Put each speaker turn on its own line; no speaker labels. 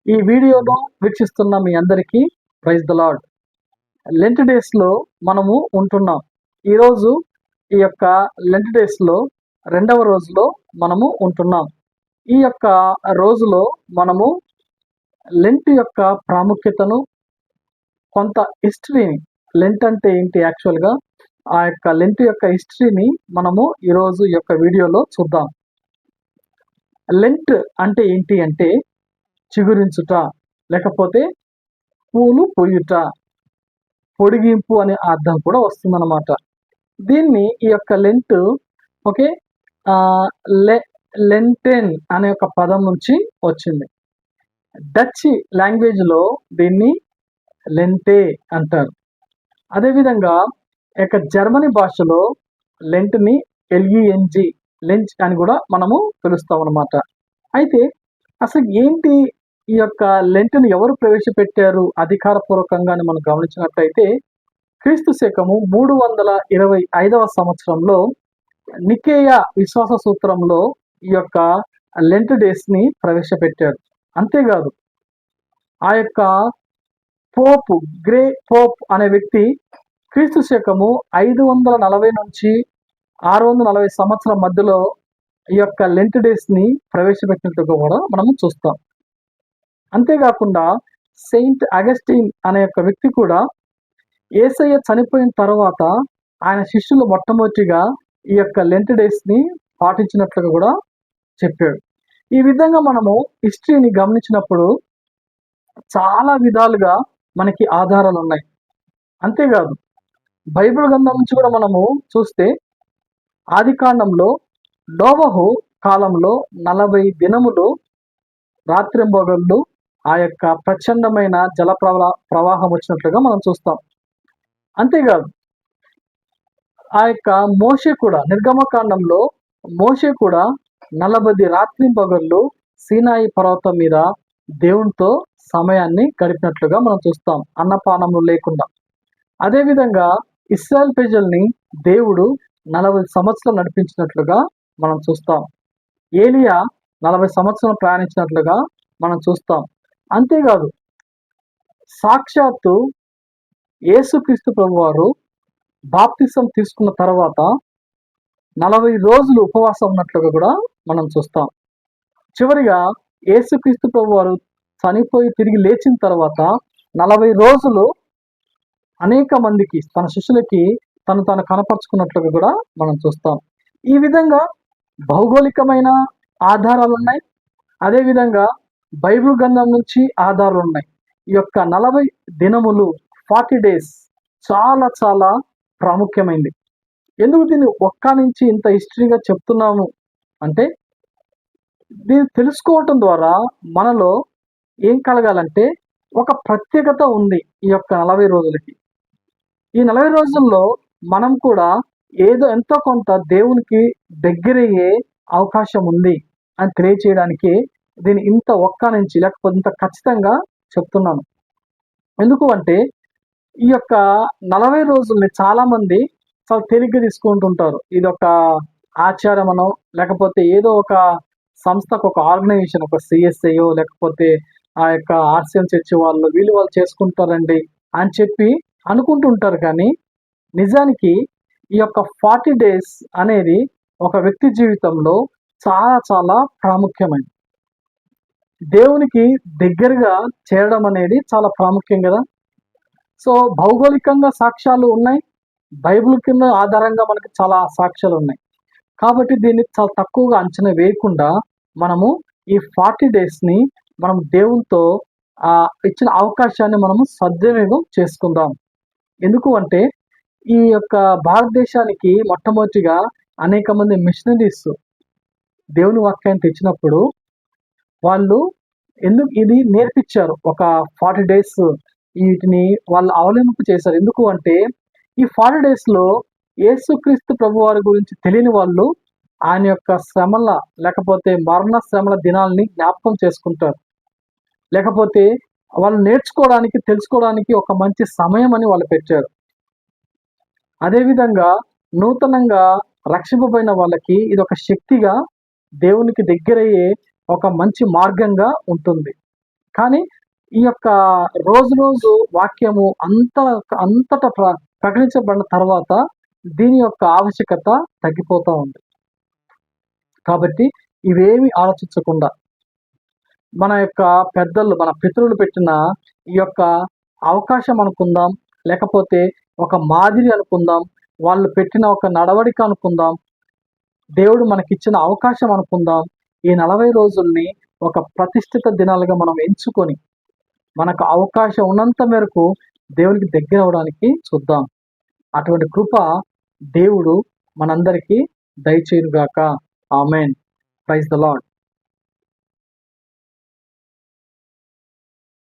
ఈ వీడియోను వీక్షిస్తున్న మీ అందరికీ ప్రైజ్ ద లార్డ్. లెంట్ డేస్లో మనము ఉంటున్నాం. ఈరోజు ఈ యొక్క లెంట్ డేస్లో రెండవ రోజులో మనము ఉంటున్నాం. ఈ యొక్క రోజులో మనము లెంట్ యొక్క ప్రాముఖ్యతను, కొంత హిస్టరీని, లెంట్ అంటే ఏంటి యాక్చువల్గా, ఆ యొక్క లెంట్ యొక్క హిస్టరీని మనము ఈరోజు ఈ యొక్క వీడియోలో చూద్దాం. లెంట్ అంటే ఏంటి అంటే చిగురించుట, లేకపోతే పూలు పొయ్యుట, పొడిగింపు అనే అర్థం కూడా వస్తుందన్నమాట. దీన్ని ఈ యొక్క లెంట్ ఓకే లెంటెన్ అనే ఒక పదం నుంచి వచ్చింది. డచ్ లాంగ్వేజ్లో దీన్ని లెంటే అంటారు. అదేవిధంగా ఇక జర్మనీ భాషలో లెంట్ని ఎల్ఈఎన్జి లెంచ్ అని కూడా మనము పిలుస్తాం అన్నమాట. అయితే అసలు ఏంటి ఈ యొక్క లెంట్ను ఎవరు ప్రవేశపెట్టారు అధికారపూర్వకంగా అని మనం గమనించినట్లయితే, క్రీస్తు శకము 325 సంవత్సరంలో నికేయ విశ్వాస సూత్రంలో ఈ యొక్క లెంట్ డేస్ని ప్రవేశపెట్టారు. అంతేకాదు, ఆ యొక్క పోప్ గ్రే పోప్ అనే వ్యక్తి క్రీస్తు శకము 540 నుంచి 640 సంవత్సరం మధ్యలో ఈ యొక్క లెంట్ డేస్ని ప్రవేశపెట్టినట్టుగా కూడా మనము చూస్తాం. అంతేకాకుండా సెయింట్ అగస్టిన్ అనే యొక్క వ్యక్తి కూడా యేసయ్య చనిపోయిన తర్వాత ఆయన శిష్యులు మొట్టమొదటిగా ఈ యొక్క లెంట్ డేస్ని పాటించినట్లుగా కూడా చెప్పాడు. ఈ విధంగా మనము హిస్టరీని గమనించినప్పుడు చాలా విధాలుగా మనకి ఆధారాలు ఉన్నాయి. అంతేకాదు, బైబిల్ గ్రంథం నుంచి కూడా మనము చూస్తే ఆదికాండంలో నోవహు కాలంలో 40 దినములు రాత్రింబగళ్ళు ఆ యొక్క ప్రచండమైన జల ప్రవాహం వచ్చినట్లుగా మనం చూస్తాం. అంతేకాదు, ఆ యొక్క మోషే కూడా నిర్గమకాండంలో మోషే కూడా 40 రాత్రింబగళ్ళు సీనాయి పర్వతం మీద దేవునితో సమయాన్ని గడిపినట్లుగా మనం చూస్తాం, అన్నపానములు లేకుండా. అదేవిధంగా ఇశ్రాయేల్ ప్రజల్ని దేవుడు 40 సంవత్సరాలు నడిపించినట్లుగా మనం చూస్తాం. ఏలియా 40 సంవత్సరాలు ప్రయాణించినట్లుగా మనం చూస్తాం. అంతేకాదు, సాక్షాత్తు యేసుక్రీస్తు ప్రభువారు బాప్తిసం తీసుకున్న తర్వాత 40 రోజులు ఉపవాసం ఉన్నట్లుగా కూడా మనం చూస్తాం. చివరిగా యేసుక్రీస్తు ప్రభువారు చనిపోయి తిరిగి లేచిన తర్వాత 40 రోజులు అనేక మందికి, తన శిష్యులకి తను కనపరుచుకున్నట్లుగా కూడా మనం చూస్తాం. ఈ విధంగా భౌగోళికమైన ఆధారాలు ఉన్నాయి. అదేవిధంగా బైబిల్ గ్రంథం నుంచి ఆధారాలు ఉన్నాయి. ఈ యొక్క 40 దినములు 40 డేస్ చాలా చాలా ప్రాముఖ్యమైనది. ఎందుకు దీన్ని ఒక్క నుంచి ఇంత హిస్టరీగా చెప్తున్నాము అంటే, దీన్ని తెలుసుకోవటం ద్వారా మనలో ఏం కలగాలంటే ఒక ప్రత్యేకత ఉంది. ఈ యొక్క 40 రోజులకి, ఈ 40 రోజుల్లో మనం కూడా ఏదో ఎంతో కొంత దేవునికి దగ్గరయ్యే అవకాశం ఉంది అని తెలియచేయడానికి దీన్ని ఇంత ఒక్క నుంచి, లేకపోతే ఇంత ఖచ్చితంగా చెప్తున్నాను. ఎందుకు అంటే, ఈ యొక్క 40 రోజుల్ని చాలా మంది చాలా తేలిగ్గా తీసుకుంటుంటారు. ఇది ఒక ఆచారమనో, లేకపోతే ఏదో ఒక సంస్థకు, ఒక ఆర్గనైజేషన్, ఒక సిఎస్ఐయో, లేకపోతే ఆ యొక్క ఆర్సిఎం చర్చి వాళ్ళు చేసుకుంటారండి అని చెప్పి అనుకుంటుంటారు. కానీ నిజానికి ఈ యొక్క 40 డేస్ అనేది ఒక వ్యక్తి జీవితంలో చాలా చాలా ప్రాముఖ్యమైనది. దేవునికి దగ్గరగా చేరడం అనేది చాలా ప్రాముఖ్యం కదా. సో భౌగోళికంగా సాక్ష్యాలు ఉన్నాయి, బైబిల్ కింద ఆధారంగా మనకి చాలా సాక్ష్యాలు ఉన్నాయి. కాబట్టి దీన్ని చాలా తక్కువగా అంచనా వేయకుండా మనము ఈ 40 డేస్ని మనం దేవునితో ఇచ్చిన అవకాశాన్ని మనము సద్వినియోగం చేసుకుందాం. ఎందుకు అంటే, ఈ యొక్క భారతదేశానికి మొట్టమొదటిగా అనేక మంది మిషనరీస్ దేవుని వాక్యాన్ని తెచ్చినప్పుడు వాళ్ళు ఎందుకు ఇది నేర్పించారు. ఒక 40 డేస్ వీటిని వాళ్ళు అవలంబింపు చేశారు. ఎందుకు అంటే, ఈ 40 డేస్లో యేసుక్రీస్తు ప్రభు వారి గురించి తెలియని వాళ్ళు ఆయన యొక్క శ్రమల, లేకపోతే మరణ శ్రమల దినాల్ని జ్ఞాపకం చేసుకుంటారు. లేకపోతే వాళ్ళు నేర్చుకోవడానికి, తెలుసుకోవడానికి ఒక మంచి సమయం అని వాళ్ళు పెట్టారు. అదేవిధంగా నూతనంగా రక్షింపబడిన వాళ్ళకి ఇది ఒక శక్తిగా, దేవునికి దగ్గరయ్యే ఒక మంచి మార్గంగా ఉంటుంది. కానీ ఈ యొక్క రోజు వాక్యము అంతటా ప్రకటించబడిన తర్వాత దీని యొక్క ఆవశ్యకత తగ్గిపోతూ ఉంది. కాబట్టి ఇవేమి ఆలోచించకుండా మన యొక్క పెద్దలు, మన పితరులు పెట్టిన ఈ యొక్క అవకాశం అనుకుందాం, లేకపోతే ఒక మాదిరి అనుకుందాం, వాళ్ళు పెట్టిన ఒక నడవడిక అనుకుందాం, దేవుడు మనకిచ్చిన అవకాశం అనుకుందాం. ఈ 40 రోజుల్ని ఒక ప్రతిష్ఠిత దినాలుగా మనం ఎంచుకొని మనకు అవకాశం ఉన్నంత మేరకు దేవునికి దగ్గర అవడానికి చూద్దాం. అటువంటి కృప దేవుడు మనందరికీ దయచేయునుగాక. ఆమేన్. Praise the lord.